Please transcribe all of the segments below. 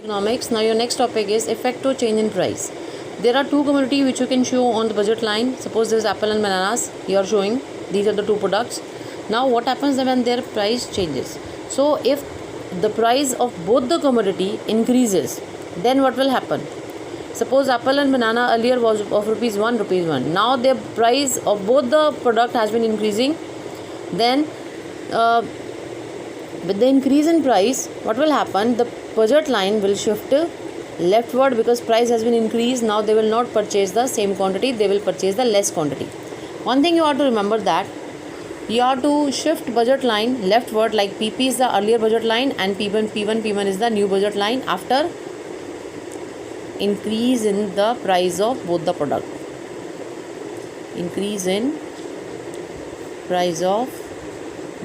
Economics. Now your next topic is effect of change in price. There are two commodities which you can show on the budget line. Suppose there is apple and bananas. You are showing these are the two products. Now what happens when their price changes? So if the price of both the commodity increases, then what will happen? Suppose apple and banana earlier was of rupees 1. Now the price of both the product has been increasing. Then with the increase in price, what will happen? The budget line will shift leftward because price has been increased. Now they will not purchase the same quantity, they will purchase the less quantity. One thing you have to remember that you have to shift budget line leftward, like PP is the earlier budget line and P1 is the new budget line after increase in the price of both the product. Increase in price of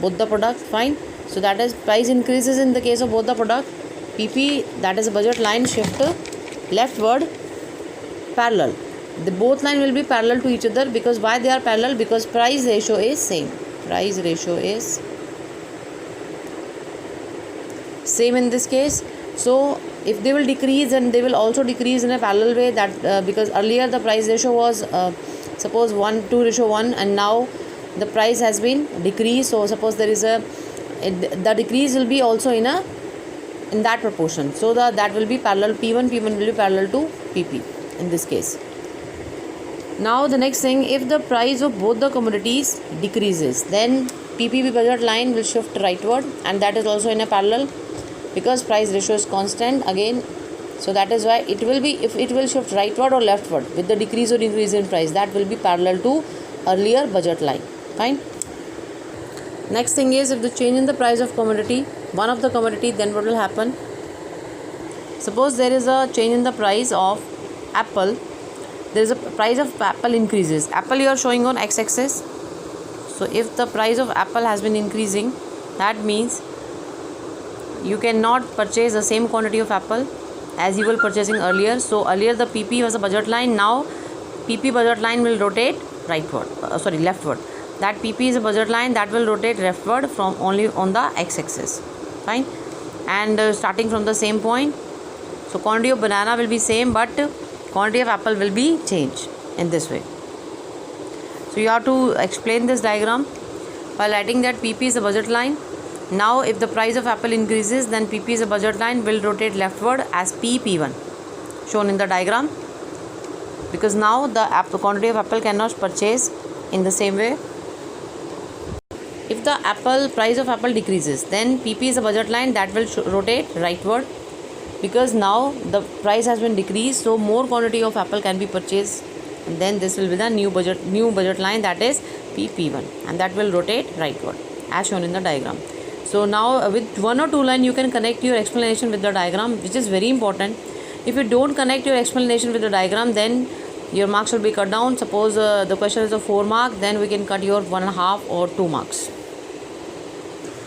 both the product, fine. So that is price increases in the case of both the product. PP, that is a budget line, shift leftward parallel. The both line will be parallel to each other. Because why they are parallel? Because price ratio is same. Price ratio is same in this case. So if they will decrease, and they will also decrease in a parallel way, that because earlier the price ratio was suppose 1:1, and now the price has been decreased. So suppose there is the decrease will be also in that proportion. So that will be parallel. P1 will be parallel to PP in this case. Now the next thing, if the price of both the commodities decreases, then PPP budget line will shift rightward, and that is also in a parallel because price ratio is constant again. So that is why it will be, if it will shift rightward or leftward with the decrease or increase in price, that will be parallel to earlier budget line. Fine. Next thing is, if the change in the price of commodity, one of the commodity, then what will happen? Suppose there is a change in the price of apple. There is a price of apple increases. Apple you are showing on x-axis. So if the price of apple has been increasing, that means you cannot purchase the same quantity of apple as you were purchasing earlier. So earlier the PP was a budget line. Now PP budget line will rotate leftward. That PP is a budget line that will rotate leftward from only on the x-axis. Fine. And starting from the same point. So quantity of banana will be same, but quantity of apple will be changed in this way. So you have to explain this diagram by writing that PP is a budget line. Now if the price of apple increases, then PP is a budget line will rotate leftward as P1 shown in the diagram, because now the quantity of apple cannot purchase in the same way. If the price of apple decreases, then PP is a budget line that will rotate rightward, because now the price has been decreased, so more quantity of apple can be purchased, and then this will be the new budget line, that is PP1, and that will rotate rightward as shown in the diagram. So now with one or two line you can connect your explanation with the diagram, which is very important. If you don't connect your explanation with the diagram, then your marks will be cut down. Suppose the question is of 4 marks, then we can cut your 1.5 or 2 marks.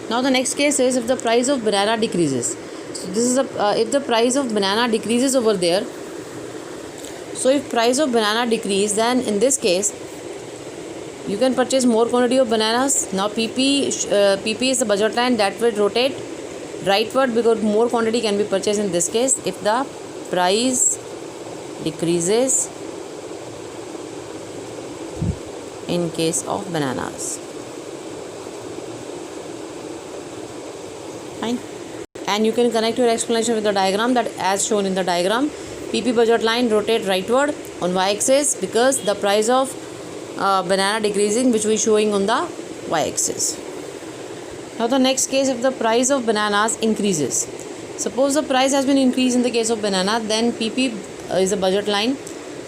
Now the next case is, if the price of banana decreases. So this is if the price of banana decreases over there. So if price of banana decrease, then in this case you can purchase more quantity of bananas. Now PP is the budget line that will rotate rightward because more quantity can be purchased in this case if the price decreases in case of bananas. Fine. And you can connect your explanation with the diagram, that as shown in the diagram, PP budget line rotate rightward on y-axis because the price of banana decreasing, which we showing on the y-axis. Now the next case, if the price of bananas increases. Suppose the price has been increased in the case of banana, then PP is a budget line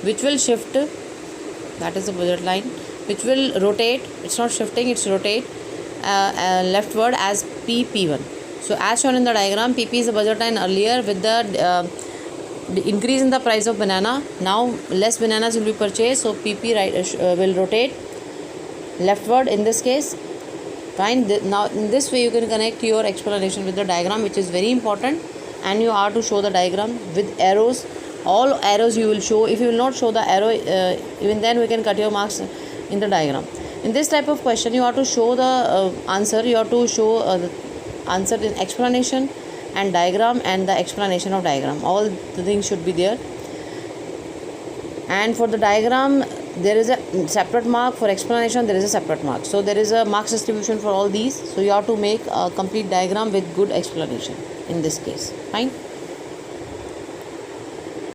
which will shift, that is the budget line, which will rotate, it's not shifting, it's rotate leftward as PP1. So as shown in the diagram, PP is a budget line earlier with the increase in the price of banana. Now less bananas will be purchased, so PP will rotate leftward in this case. Fine. Now in this way you can connect your explanation with the diagram, which is very important, and you have to show the diagram with arrows. All arrows you will show. If you will not show the arrow, even then we can cut your marks in the diagram. In this type of question, you have to show the answer. You have to show the answer in explanation and diagram and the explanation of diagram. All the things should be there. And for the diagram there is a separate mark, for explanation there is a separate mark. So there is a marks distribution for all these. So you have to make a complete diagram with good explanation in this case. Fine.